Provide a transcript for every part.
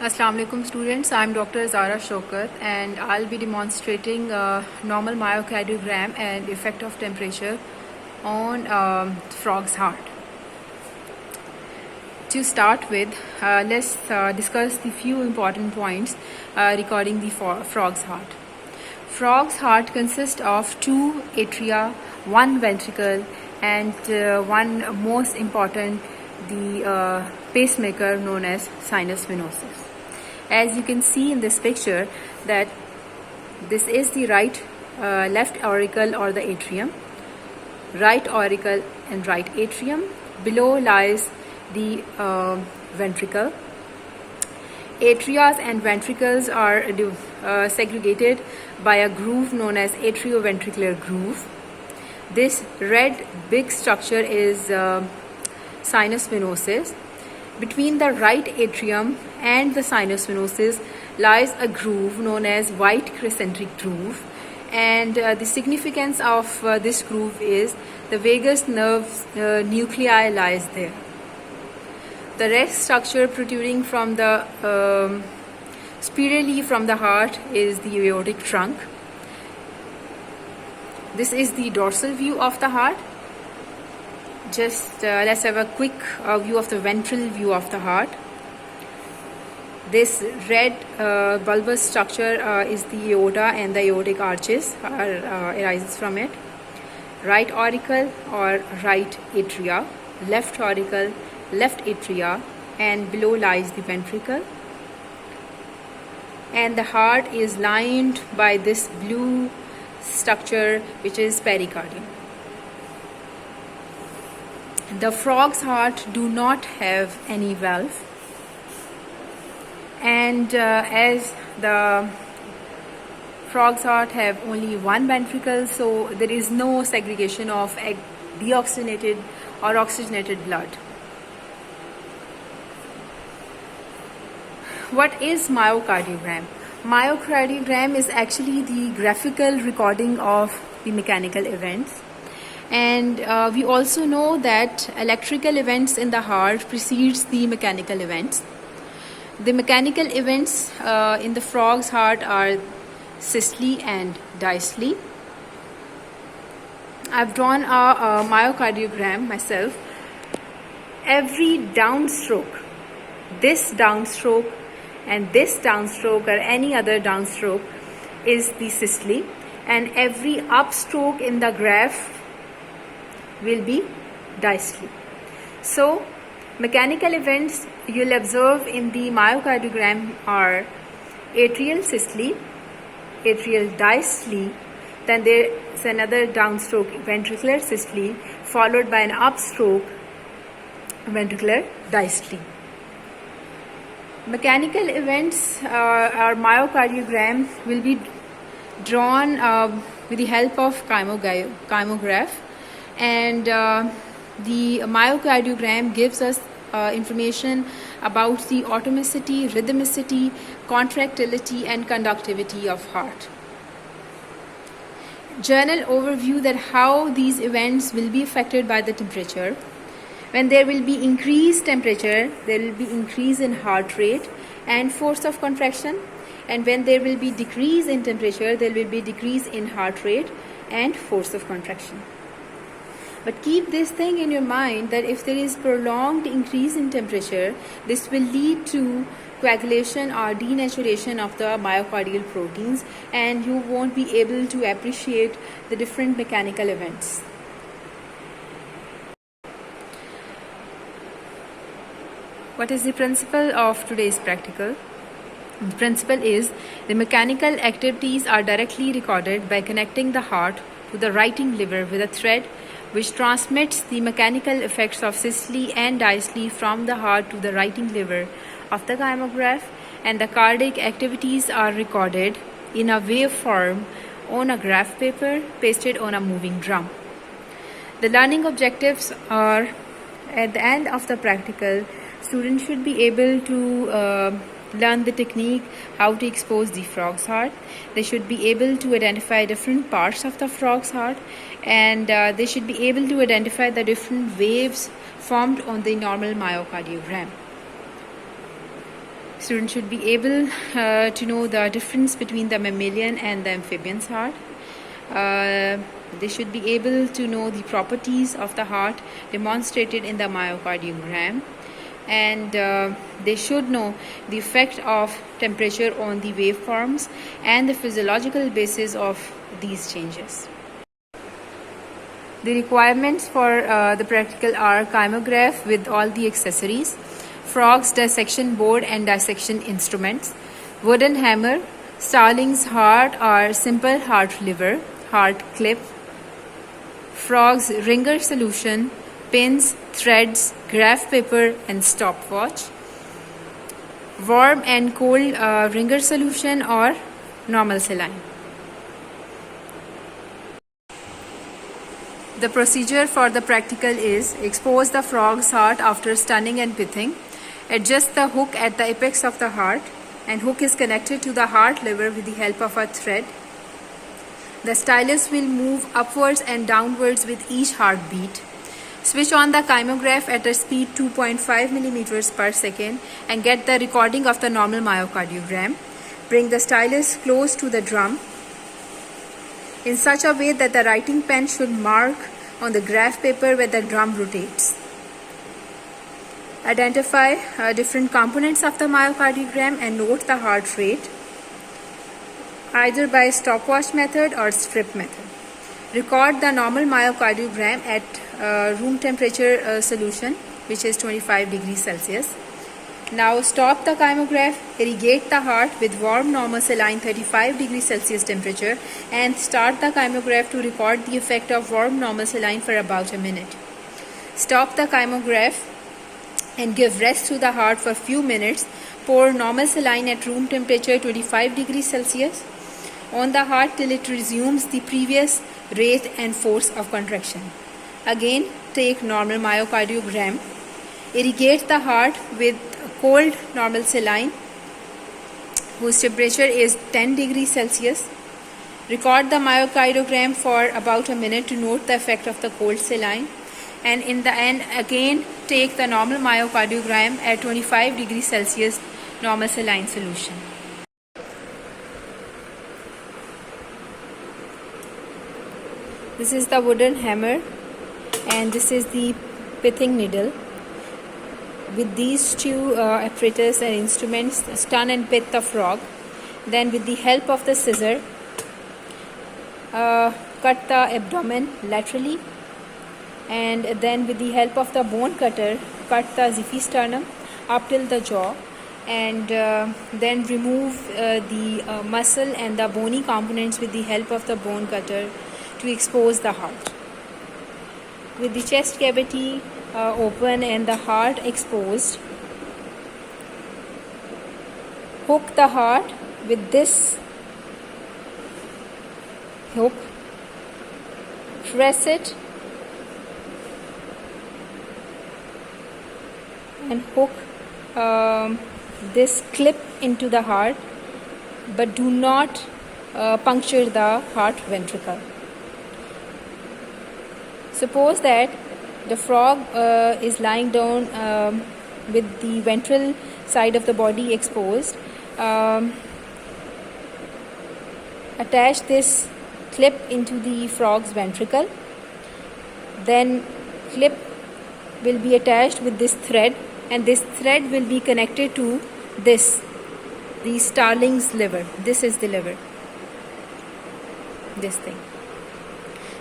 Assalamu alaikum students, I am Dr. Zara Shokat and I'll be demonstrating normal myocardiogram and effect of temperature on frog's heart. To start with, let's discuss the few important points regarding the frog's heart. Frog's heart consists of two atria, one ventricle and one most important, the pacemaker known as sinus venosus. As you can see in this picture that this is the left auricle or the atrium, right auricle and right atrium. Below lies the ventricle. Atria and ventricles are segregated by a groove known as atrioventricular groove. This red big structure is sinus venosus. Between the right atrium and the sinus venosus lies a groove known as white crescentic groove, and the significance of this groove is the vagus nerve nuclei lies there. The red structure protruding from the spirally from the heart is the aortic trunk. This is the dorsal view of the heart. Just let's have a quick view of the ventral view of the heart. This red bulbous structure is the aorta, and the aortic arches arises from it. Right auricle or right atria, left auricle, left atria, and below lies the ventricle. And the heart is lined by this blue structure which is pericardium. The frog's heart do not have any valve, and as the frog's heart have only one ventricle, so there is no segregation of deoxygenated or oxygenated blood. What is myocardiogram? Myocardiogram is actually the graphical recording of the mechanical events. And we also know that electrical events in the heart precedes the mechanical events. The mechanical events in the frog's heart are systole and diastole. I've drawn a myocardiogram myself. Every downstroke, this downstroke and this downstroke or any other downstroke is the systole, and every upstroke in the graph will be diastole. So mechanical events you'll observe in the myocardiogram are atrial systole, atrial diastole, then there is another downstroke ventricular systole followed by an upstroke ventricular diastole. Mechanical events or myocardiogram will be drawn with the help of kymograph. And the myocardiogram gives us information about the atomicity, rhythmicity, contractility and conductivity of heart. General overview that how these events will be affected by the temperature. When there will be increased temperature, there will be increase in heart rate and force of contraction, and when there will be decrease in temperature, there will be decrease in heart rate and force of contraction. But keep this thing in your mind that if there is prolonged increase in temperature, this will lead to coagulation or denaturation of the myocardial proteins, and you won't be able to appreciate the different mechanical events. What is the principle of today's practical? The principle is the mechanical activities are directly recorded by connecting the heart to the writing liver with a thread which transmits the mechanical effects of systole and diastole from the heart to the writing liver of the kymograph, and the cardiac activities are recorded in a waveform on a graph paper pasted on a moving drum. The learning objectives are, at the end of the practical, students should be able to learn the technique how to expose the frog's heart. They should be able to identify different parts of the frog's heart, and they should be able to identify the different waves formed on the normal myocardiogram. Students should be able to know the difference between the mammalian and the amphibian's heart. They should be able to know the properties of the heart demonstrated in the myocardiogram, and they should know the effect of temperature on the waveforms and the physiological basis of these changes. The requirements for the practical are kymograph with all the accessories, frog's dissection board and dissection instruments, wooden hammer, starling's heart or simple heart liver, heart clip, frog's ringer solution, pins, threads, graph paper and stopwatch, warm and cold ringer solution or normal saline. The procedure for the practical is: expose the frog's heart after stunning and pithing, adjust the hook at the apex of the heart, and hook is connected to the heart lever with the help of a thread. The stylus will move upwards and downwards with each heartbeat. Switch on the kymograph at a speed 2.5 mm per second and get the recording of the normal myocardiogram. Bring the stylus close to the drum in such a way that the writing pen should mark on the graph paper where the drum rotates. Identify different components of the myocardiogram and note the heart rate, either by stopwatch method or strip method. Record the normal myocardiogram at room temperature solution, which is 25 degrees Celsius. Now stop the kymograph, irrigate the heart with warm normal saline 35 degrees Celsius temperature, and start the kymograph to record the effect of warm normal saline for about a minute. Stop the kymograph and give rest to the heart for few minutes. Pour normal saline at room temperature 25 degrees Celsius on the heart till it resumes the previous rate and force of contraction. Again, take normal myocardiogram. Irrigate the heart with cold normal saline whose temperature is 10 degrees Celsius. Record the myocardiogram for about a minute to note the effect of the cold saline. And in the end, again take the normal myocardiogram at 25 degrees Celsius normal saline solution. This is the wooden hammer and this is the pithing needle. With these two apparatus and instruments, stun and pith the frog. Then with the help of the scissor, cut the abdomen laterally, and then with the help of the bone cutter, cut the xiphisternum up till the jaw, and then remove the muscle and the bony components with the help of the bone cutter to expose the heart. With the chest cavity open and the heart exposed, hook the heart with this hook, press it and hook this clip into the heart, but do not puncture the heart ventricle. Suppose that the frog is lying down with the ventral side of the body exposed. Attach this clip into the frog's ventricle. Then clip will be attached with this thread, and this thread will be connected to the starling's liver. This is the liver. This thing.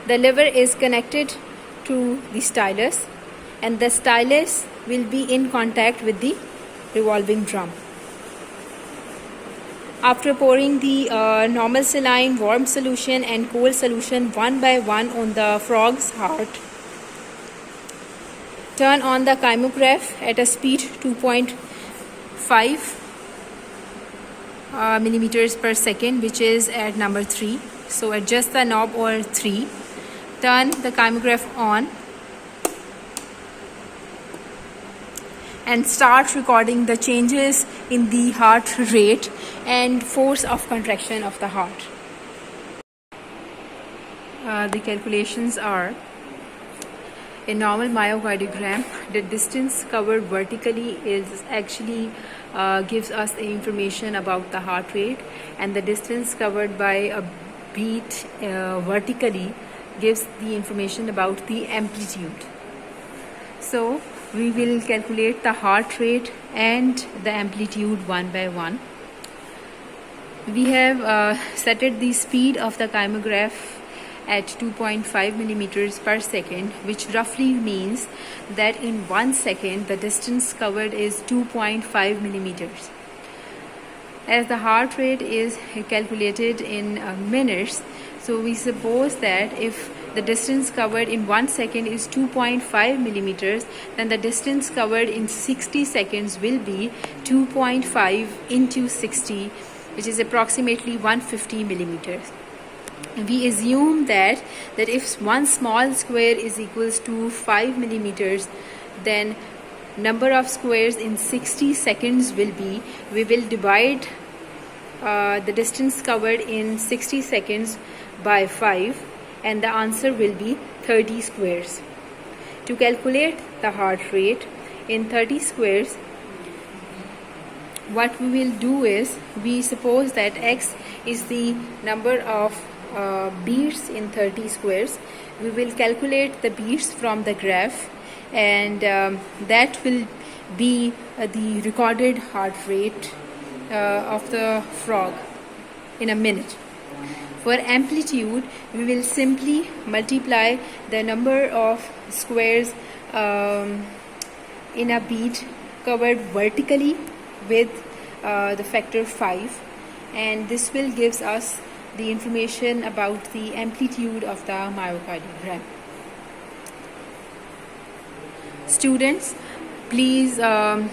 The liver is connected to the stylus, and the stylus will be in contact with the revolving drum. After pouring the normal saline, warm solution and cold solution one by one on the frog's heart, turn on the kymograph at a speed 2.5 millimeters per second, which is at number 3. So adjust the knob or 3. Turn the kymograph on and start recording the changes in the heart rate and force of contraction of the heart. The calculations are: in normal myocardiogram, the distance covered vertically is actually gives us the information about the heart rate, and the distance covered by a beat vertically gives the information about the amplitude. So we will calculate the heart rate and the amplitude one by one. We have set the speed of the kymograph at 2.5 millimeters per second, which roughly means that in 1 second the distance covered is 2.5 millimeters. As the heart rate is calculated in minutes, so we suppose that if the distance covered in 1 second is 2.5 millimeters, then the distance covered in 60 seconds will be 2.5 into 60, which is approximately 150 millimeters. We assume that if one small square is equals to 5 millimeters, then number of squares in 60 seconds will be, we will divide the distance covered in 60 seconds by 5, and the answer will be 30 squares. To calculate the heart rate in 30 squares, what we will do is, we suppose that x is the number of beats in 30 squares. We will calculate the beats from the graph, and that will be the recorded heart rate of the frog in a minute. For amplitude, we will simply multiply the number of squares in a beat covered vertically with the factor 5, and this will gives us the information about the amplitude of the myocardiogram. Students, please learn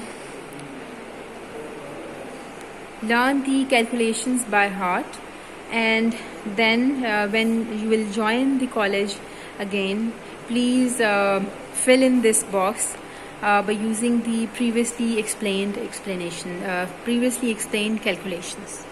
the calculations by heart, and then when you will join the college again, please fill in this box by using the previously explained calculations.